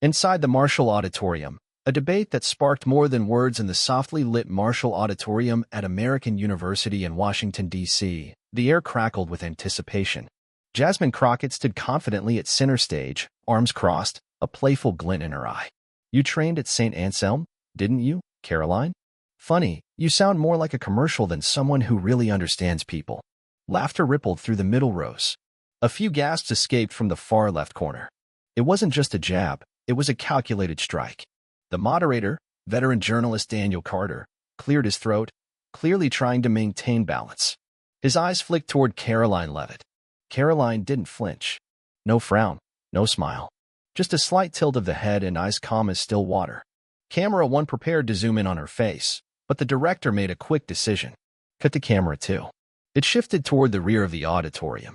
Inside the Marshall Auditorium, a debate that sparked more than words in the softly lit Marshall Auditorium at American University in Washington, D.C., the air crackled with anticipation. Jasmine Crockett stood confidently at center stage, arms crossed, a playful glint in her eye. "You trained at St. Anselm, didn't you, Karoline? Funny, you sound more like a commercial than someone who really understands people." Laughter rippled through the middle rows. A few gasps escaped from the far left corner. It wasn't just a jab, it was a calculated strike. The moderator, veteran journalist Daniel Carter, cleared his throat, clearly trying to maintain balance. His eyes flicked toward Karoline Leavitt. Karoline didn't flinch. No frown, no smile. Just a slight tilt of the head and eyes calm as still water. Camera 1 prepared to zoom in on her face, but the director made a quick decision. Cut to camera 2. It shifted toward the rear of the auditorium.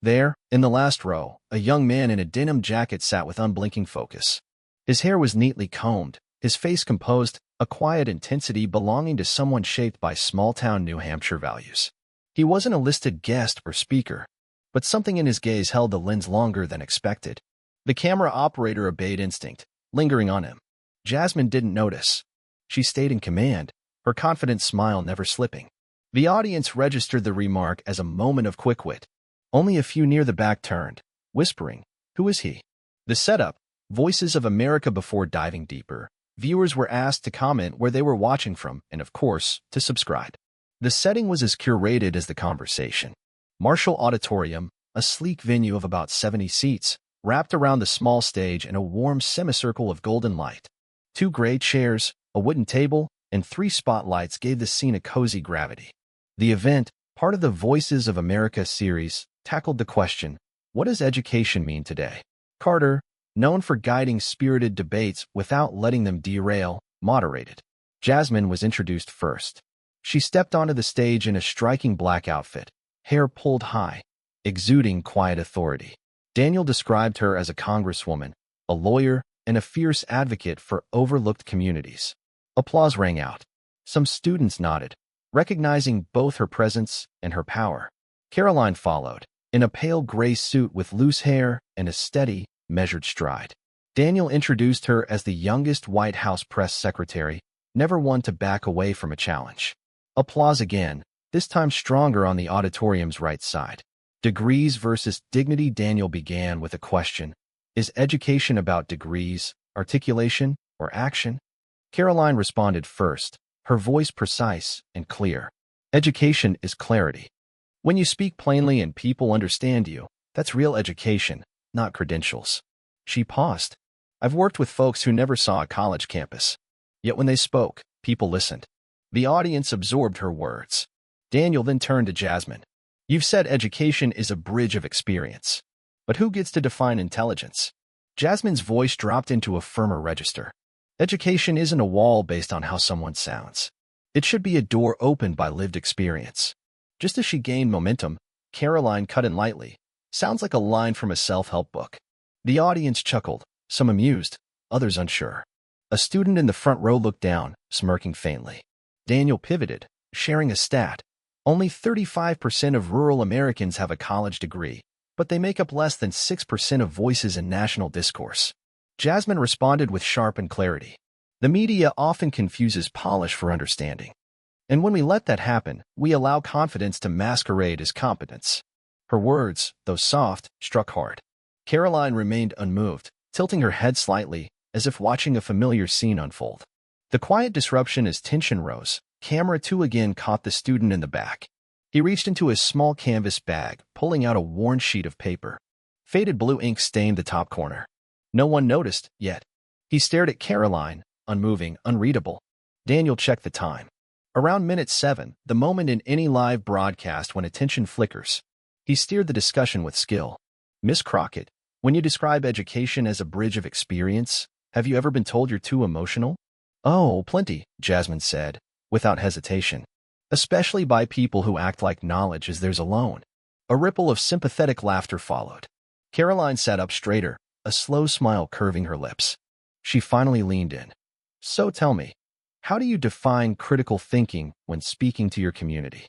There, in the last row, a young man in a denim jacket sat with unblinking focus. His hair was neatly combed, his face composed, a quiet intensity belonging to someone shaped by small-town New Hampshire values. He wasn't a listed guest or speaker, but something in his gaze held the lens longer than expected. The camera operator obeyed instinct, lingering on him. Jasmine didn't notice. She stayed in command, her confident smile never slipping. The audience registered the remark as a moment of quick wit. Only a few near the back turned, whispering, "Who is he?" The setup, Voices of America. Before diving deeper, viewers were asked to comment where they were watching from and, of course, to subscribe. The setting was as curated as the conversation. Marshall Auditorium, a sleek venue of about 70 seats, wrapped around the small stage in a warm semicircle of golden light. 2 gray chairs, a wooden table, and 3 spotlights gave the scene a cozy gravity. The event, part of the Voices of America series, tackled the question, what does education mean today? Carter, known for guiding spirited debates without letting them derail, moderated. Jasmine was introduced first. She stepped onto the stage in a striking black outfit, hair pulled high, exuding quiet authority. Daniel described her as a congresswoman, a lawyer, and a fierce advocate for overlooked communities. Applause rang out. Some students nodded, recognizing both her presence and her power. Karoline followed, in a pale gray suit with loose hair and a steady, measured stride. Daniel introduced her as the youngest White House press secretary, never one to back away from a challenge. Applause again, this time stronger on the auditorium's right side. Degrees versus dignity. Daniel began with a question. Is education about degrees, articulation, or action? Karoline responded first, her voice precise and clear. Education is clarity. When you speak plainly and people understand you, that's real education, not credentials. She paused. I've worked with folks who never saw a college campus. Yet when they spoke, people listened. The audience absorbed her words. Daniel then turned to Jasmine. You've said education is a bridge of experience. But who gets to define intelligence? Jasmine's voice dropped into a firmer register. Education isn't a wall based on how someone sounds. It should be a door opened by lived experience. Just as she gained momentum, Karoline cut in lightly. Sounds like a line from a self-help book. The audience chuckled, some amused, others unsure. A student in the front row looked down, smirking faintly. Daniel pivoted, sharing a stat. Only 35% of rural Americans have a college degree, but they make up less than 6% of voices in national discourse. Jasmine responded with sharpened clarity. The media often confuses polish for understanding. And when we let that happen, we allow confidence to masquerade as competence. Her words, though soft, struck hard. Karoline remained unmoved, tilting her head slightly, as if watching a familiar scene unfold. The quiet disruption as tension rose. Camera 2 again caught the student in the back. He reached into his small canvas bag, pulling out a worn sheet of paper. Faded blue ink stained the top corner. No one noticed, yet. He stared at Karoline, unmoving, unreadable. Daniel checked the time. Around minute 7, the moment in any live broadcast when attention flickers. He steered the discussion with skill. Miss Crockett, when you describe education as a bridge of experience, have you ever been told you're too emotional? Oh, plenty, Jasmine said, without hesitation. Especially by people who act like knowledge is theirs alone. A ripple of sympathetic laughter followed. Karoline sat up straighter, a slow smile curving her lips. She finally leaned in. So tell me, how do you define critical thinking when speaking to your community?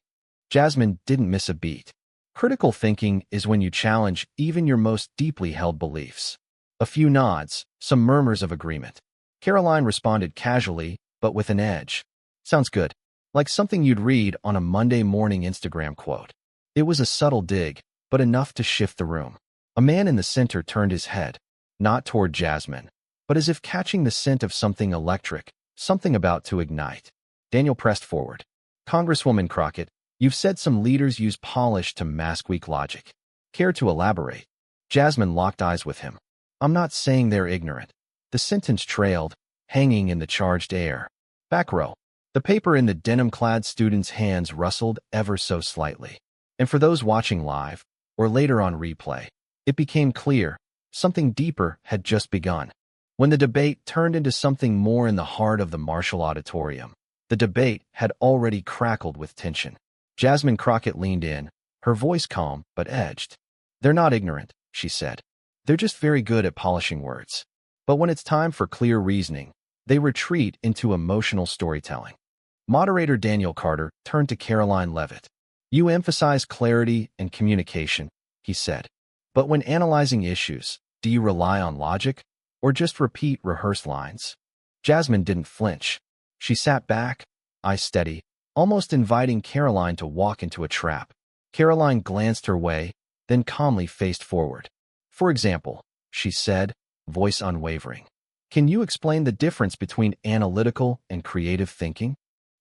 Jasmine didn't miss a beat. Critical thinking is when you challenge even your most deeply held beliefs. A few nods, some murmurs of agreement. Karoline responded casually, but with an edge. Sounds good. Like something you'd read on a Monday morning Instagram quote. It was a subtle dig, but enough to shift the room. A man in the center turned his head, not toward Jasmine, but as if catching the scent of something electric, something about to ignite. Daniel pressed forward. Congresswoman Crockett, you've said some leaders use polish to mask weak logic. Care to elaborate? Jasmine locked eyes with him. I'm not saying they're ignorant. The sentence trailed, hanging in the charged air. Back row. The paper in the denim-clad student's hands rustled ever so slightly. And for those watching live, or later on replay, it became clear, something deeper had just begun. When the debate turned into something more in the heart of the Marshall Auditorium, the debate had already crackled with tension. Jasmine Crockett leaned in, her voice calm but edged. They're not ignorant, she said. They're just very good at polishing words. But when it's time for clear reasoning, they retreat into emotional storytelling. Moderator Daniel Carter turned to Karoline Leavitt. You emphasize clarity and communication, he said. But when analyzing issues, do you rely on logic or just repeat rehearsed lines? Jasmine didn't flinch. She sat back, eyes steady, almost inviting Karoline to walk into a trap. Karoline glanced her way, then calmly faced forward. For example, she said, voice unwavering. Can you explain the difference between analytical and creative thinking?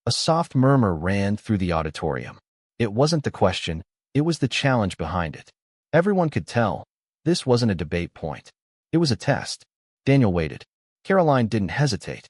A soft murmur ran through the auditorium. It wasn't the question, it was the challenge behind it. Everyone could tell, this wasn't a debate point. It was a test. Daniel waited. Karoline didn't hesitate.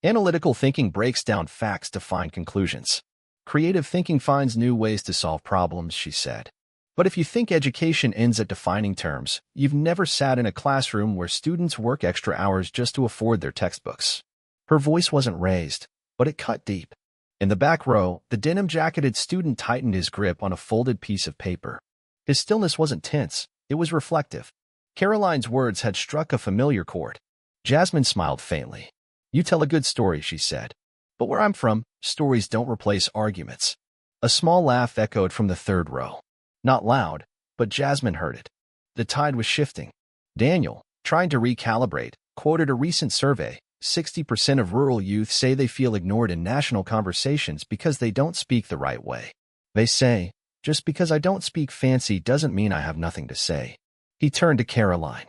Analytical thinking breaks down facts to find conclusions. Creative thinking finds new ways to solve problems, she said. But if you think education ends at defining terms, you've never sat in a classroom where students work extra hours just to afford their textbooks. Her voice wasn't raised, but it cut deep. In the back row, the denim-jacketed student tightened his grip on a folded piece of paper. His stillness wasn't tense, it was reflective. Karoline's words had struck a familiar chord. Jasmine smiled faintly. You tell a good story, she said. But where I'm from, stories don't replace arguments. A small laugh echoed from the third row. Not loud, but Jasmine heard it. The tide was shifting. Daniel, trying to recalibrate, quoted a recent survey. 60% of rural youth say they feel ignored in national conversations because they don't speak the right way. They say, just because I don't speak fancy doesn't mean I have nothing to say. He turned to Karoline.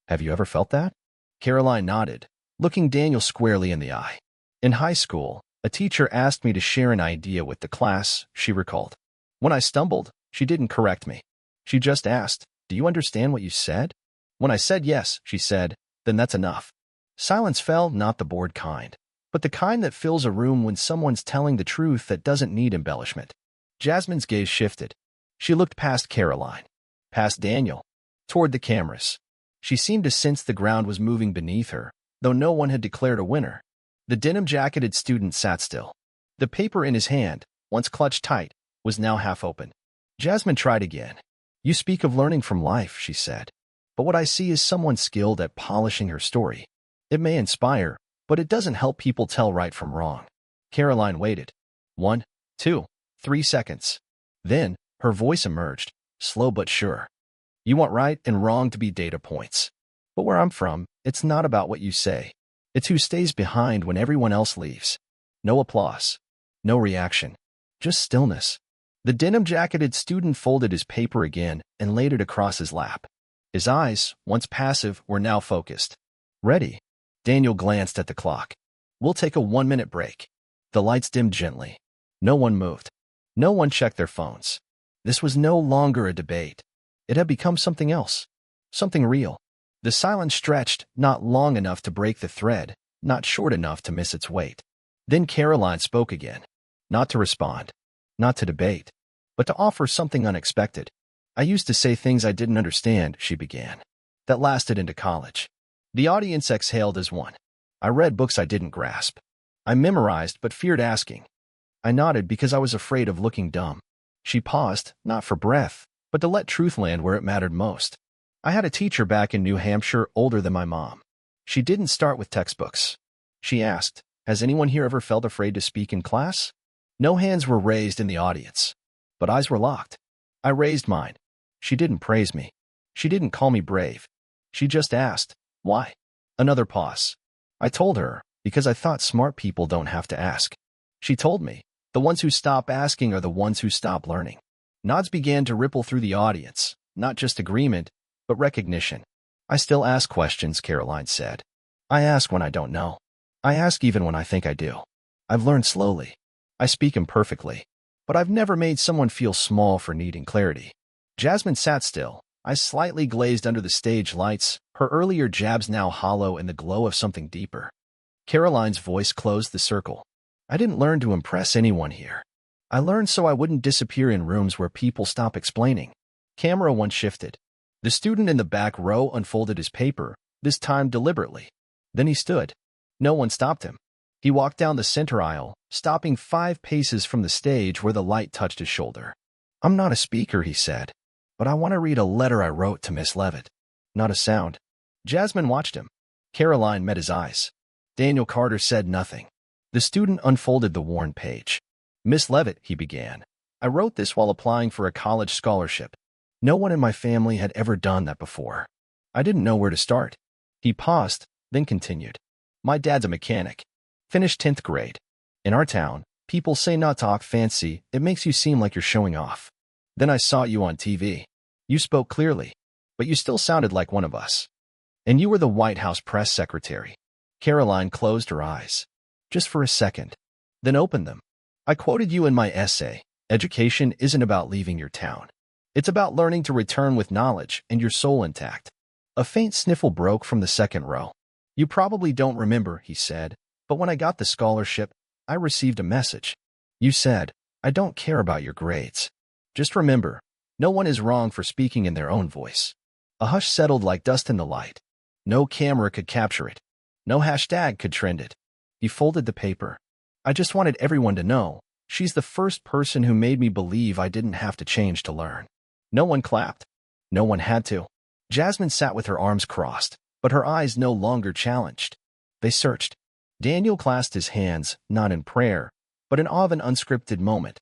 Have you ever felt that? Karoline nodded, looking Daniel squarely in the eye. In high school, a teacher asked me to share an idea with the class, she recalled. When I stumbled, she didn't correct me. She just asked, do you understand what you said? When I said yes, she said, then that's enough. Silence fell, not the bored kind, but the kind that fills a room when someone's telling the truth that doesn't need embellishment. Jasmine's gaze shifted. She looked past Karoline, past Daniel, toward the cameras. She seemed to sense the ground was moving beneath her, though no one had declared a winner. The denim-jacketed student sat still. The paper in his hand, once clutched tight, was now half open. Jasmine tried again. You speak of learning from life, she said. But what I see is someone skilled at polishing her story. It may inspire, but it doesn't help people tell right from wrong. Karoline waited. 1, 2, 3 seconds. Then, her voice emerged, slow but sure. You want right and wrong to be data points. But where I'm from, it's not about what you say. It's who stays behind when everyone else leaves. No applause. No reaction. Just stillness. The denim-jacketed student folded his paper again and laid it across his lap. His eyes, once passive, were now focused. Ready? Daniel glanced at the clock. We'll take a 1-minute break. The lights dimmed gently. No one moved. No one checked their phones. This was no longer a debate. It had become something else. Something real. The silence stretched, not long enough to break the thread, not short enough to miss its weight. Then Karoline spoke again. Not to respond. Not to debate. But to offer something unexpected. I used to say things I didn't understand, she began. That lasted into college. The audience exhaled as one. I read books I didn't grasp. I memorized but feared asking. I nodded because I was afraid of looking dumb. She paused, not for breath, but to let truth land where it mattered most. I had a teacher back in New Hampshire older than my mom. She didn't start with textbooks. She asked, has anyone here ever felt afraid to speak in class? No hands were raised in the audience, but eyes were locked. I raised mine. She didn't praise me. She didn't call me brave. She just asked, Why? Another pause. I told her, because I thought smart people don't have to ask. She told me, the ones who stop asking are the ones who stop learning. Nods began to ripple through the audience, not just agreement, but recognition. I still ask questions, Karoline said. I ask when I don't know. I ask even when I think I do. I've learned slowly. I speak imperfectly. But I've never made someone feel small for needing clarity. Jasmine sat still, eyes slightly glazed under the stage lights, her earlier jabs now hollow in the glow of something deeper. Karoline's voice closed the circle. I didn't learn to impress anyone here. I learned so I wouldn't disappear in rooms where people stop explaining. Camera 1 shifted. The student in the back row unfolded his paper, this time deliberately. Then he stood. No one stopped him. He walked down the center aisle, stopping 5 paces from the stage where the light touched his shoulder. I'm not a speaker, he said, but I want to read a letter I wrote to Miss Leavitt. Not a sound. Jasmine watched him. Karoline met his eyes. Daniel Carter said nothing. The student unfolded the worn page. Miss Leavitt, he began. I wrote this while applying for a college scholarship. No one in my family had ever done that before. I didn't know where to start. He paused, then continued. My dad's a mechanic. Finished 10th grade. In our town, people say not to talk fancy, it makes you seem like you're showing off. Then I saw you on TV. You spoke clearly, but you still sounded like one of us. And you were the White House press secretary. Karoline closed her eyes. Just for a second. Then opened them. I quoted you in my essay. Education isn't about leaving your town. It's about learning to return with knowledge and your soul intact. A faint sniffle broke from the second row. You probably don't remember, he said, but when I got the scholarship, I received a message. You said, I don't care about your grades. Just remember, no one is wrong for speaking in their own voice. A hush settled like dust in the light. No camera could capture it. No hashtag could trend it. He folded the paper. I just wanted everyone to know, she's the first person who made me believe I didn't have to change to learn. No one clapped. No one had to. Jasmine sat with her arms crossed, but her eyes no longer challenged. They searched. Daniel clasped his hands, not in prayer, but in awe of an unscripted moment.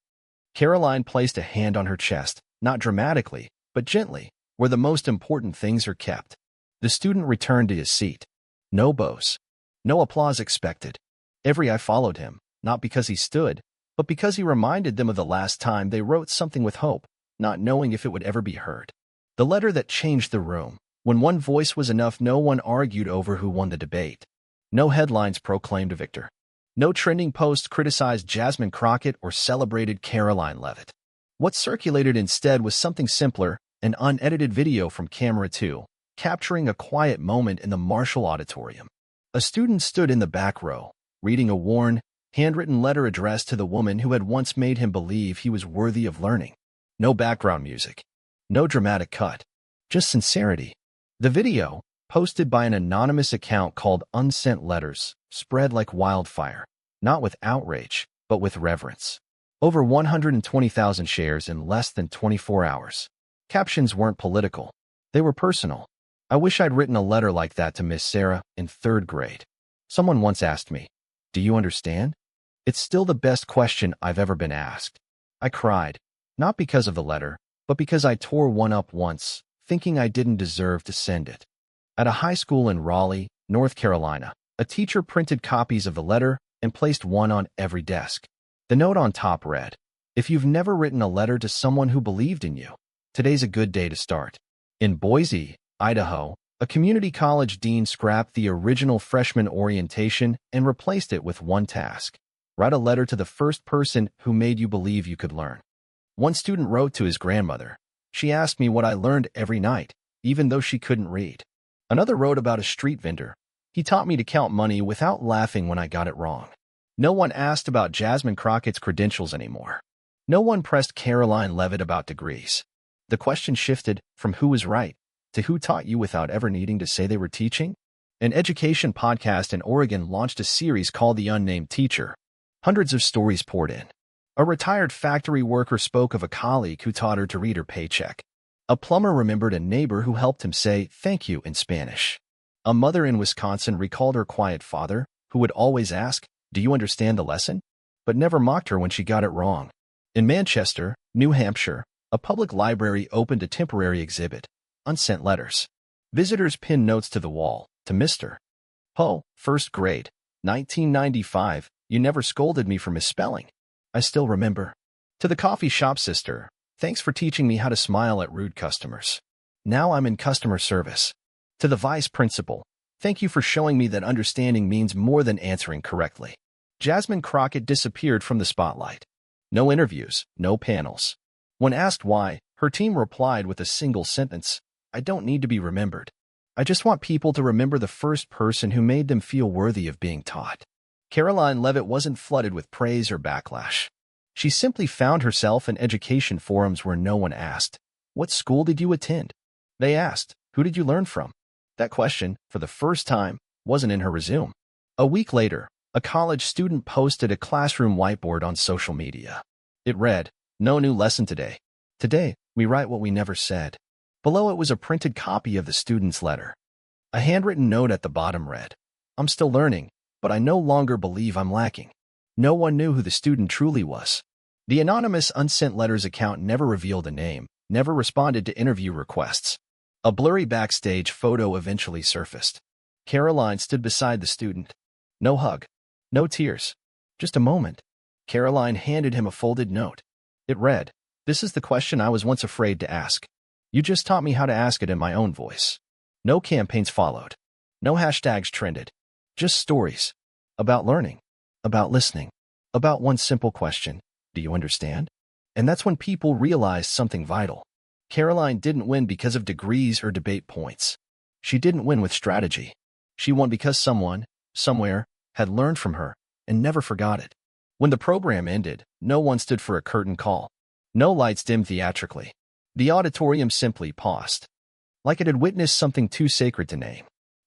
Karoline placed a hand on her chest, not dramatically, but gently, where the most important things are kept. The student returned to his seat. No bows. No applause expected. Every eye followed him, not because he stood, but because he reminded them of the last time they wrote something with hope, not knowing if it would ever be heard. The letter that changed the room. When one voice was enough, no one argued over who won the debate. No headlines proclaimed a victor. No trending post criticized Jasmine Crockett or celebrated Karoline Leavitt. What circulated instead was something simpler, an unedited video from Camera 2, capturing a quiet moment in the Marshall Auditorium. A student stood in the back row, reading a worn, handwritten letter addressed to the woman who had once made him believe he was worthy of learning. No background music. No dramatic cut. Just sincerity. The video, posted by an anonymous account called Unsent Letters, spread like wildfire, not with outrage, but with reverence. Over 120,000 shares in less than 24 hours. Captions weren't political. They were personal. I wish I'd written a letter like that to Miss Sarah in 3rd grade. Someone once asked me, do you understand? It's still the best question I've ever been asked. I cried, not because of the letter, but because I tore one up once, thinking I didn't deserve to send it. At a high school in Raleigh, North Carolina, a teacher printed copies of the letter and placed one on every desk. The note on top read, if you've never written a letter to someone who believed in you, today's a good day to start. In Boise, Idaho, a community college dean scrapped the original freshman orientation and replaced it with one task. Write a letter to the first person who made you believe you could learn. One student wrote to his grandmother. She asked me what I learned every night, even though she couldn't read. Another wrote about a street vendor. He taught me to count money without laughing when I got it wrong. No one asked about Jasmine Crockett's credentials anymore. No one pressed Karoline Leavitt about degrees. The question shifted from who was right to who taught you without ever needing to say they were teaching. An education podcast in Oregon launched a series called The Unnamed Teacher. Hundreds of stories poured in. A retired factory worker spoke of a colleague who taught her to read her paycheck. A plumber remembered a neighbor who helped him say thank you in Spanish. A mother in Wisconsin recalled her quiet father, who would always ask, do you understand the lesson? But never mocked her when she got it wrong. In Manchester, New Hampshire, a public library opened a temporary exhibit, Unsent Letters. Visitors pinned notes to the wall, To Mr. Poe, first grade, 1995, you never scolded me for misspelling. I still remember. To the coffee shop sister, thanks for teaching me how to smile at rude customers. Now I'm in customer service. To the vice principal, thank you for showing me that understanding means more than answering correctly. Jasmine Crockett disappeared from the spotlight. No interviews, no panels. When asked why, her team replied with a single sentence, I don't need to be remembered. I just want people to remember the first person who made them feel worthy of being taught. Karoline Leavitt wasn't flooded with praise or backlash. She simply found herself in education forums where no one asked, what school did you attend? They asked, who did you learn from? That question, for the first time, wasn't in her resume. A week later, a college student posted a classroom whiteboard on social media. It read, no new lesson today. Today, we write what we never said. Below it was a printed copy of the student's letter. A handwritten note at the bottom read, I'm still learning, but I no longer believe I'm lacking. No one knew who the student truly was. The anonymous unsent letters account never revealed a name, never responded to interview requests. A blurry backstage photo eventually surfaced. Karoline stood beside the student. No hug. No tears. Just a moment. Karoline handed him a folded note. It read, this is the question I was once afraid to ask. You just taught me how to ask it in my own voice. No campaigns followed. No hashtags trended. Just stories. About learning. About listening. About one simple question. Do you understand? And that's when people realized something vital. Karoline didn't win because of degrees or debate points. She didn't win with strategy. She won because someone, somewhere, had learned from her and never forgot it. When the program ended, no one stood for a curtain call. No lights dimmed theatrically. The auditorium simply paused, like it had witnessed something too sacred to name.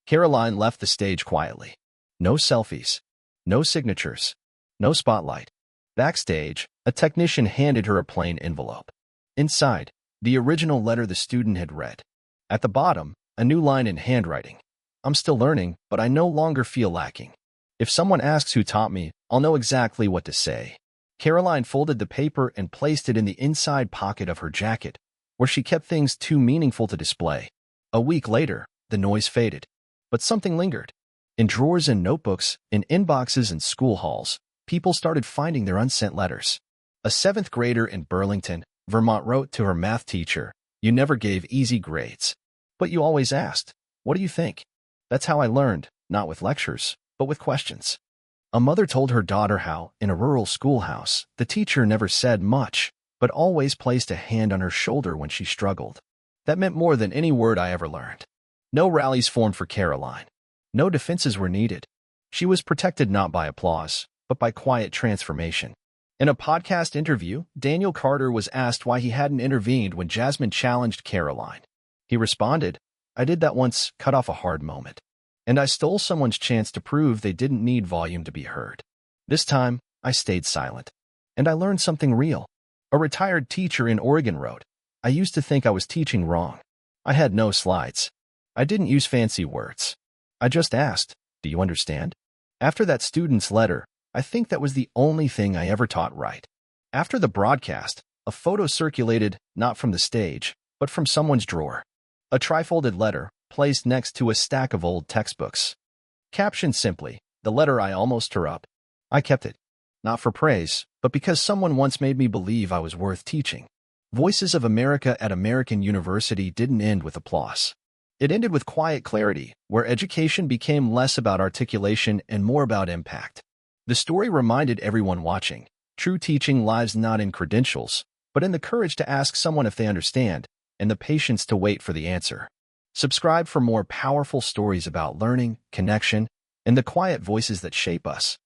Karoline left the stage quietly. No selfies. No signatures. No spotlight. Backstage, a technician handed her a plain envelope. Inside, the original letter the student had read. At the bottom, a new line in handwriting. I'm still learning, but I no longer feel lacking. If someone asks who taught me, I'll know exactly what to say. Karoline folded the paper and placed it in the inside pocket of her jacket, where she kept things too meaningful to display. A week later, the noise faded. But something lingered. In drawers and notebooks, in inboxes and school halls, people started finding their unsent letters. A 7th grader in Burlington, Vermont wrote to her math teacher, you never gave easy grades. But you always asked, what do you think? That's how I learned, not with lectures, but with questions. A mother told her daughter how, in a rural schoolhouse, the teacher never said much, but always placed a hand on her shoulder when she struggled. That meant more than any word I ever learned. No rallies formed for Karoline. No defenses were needed. She was protected not by applause, but by quiet transformation. In a podcast interview, Daniel Carter was asked why he hadn't intervened when Jasmine challenged Karoline. He responded, I did that once, cut off a hard moment. And I stole someone's chance to prove they didn't need volume to be heard. This time, I stayed silent. And I learned something real. A retired teacher in Oregon wrote, I used to think I was teaching wrong. I had no slides. I didn't use fancy words. I just asked, do you understand? After that student's letter, I think that was the only thing I ever taught right. After the broadcast, a photo circulated, not from the stage, but from someone's drawer. A trifolded letter, placed next to a stack of old textbooks. Captioned simply, the letter I almost tore up. I kept it. Not for praise, but because someone once made me believe I was worth teaching. Voices of America at American University didn't end with applause. It ended with quiet clarity, where education became less about articulation and more about impact. The story reminded everyone watching, true teaching lies not in credentials, but in the courage to ask someone if they understand, and the patience to wait for the answer. Subscribe for more powerful stories about learning, connection, and the quiet voices that shape us.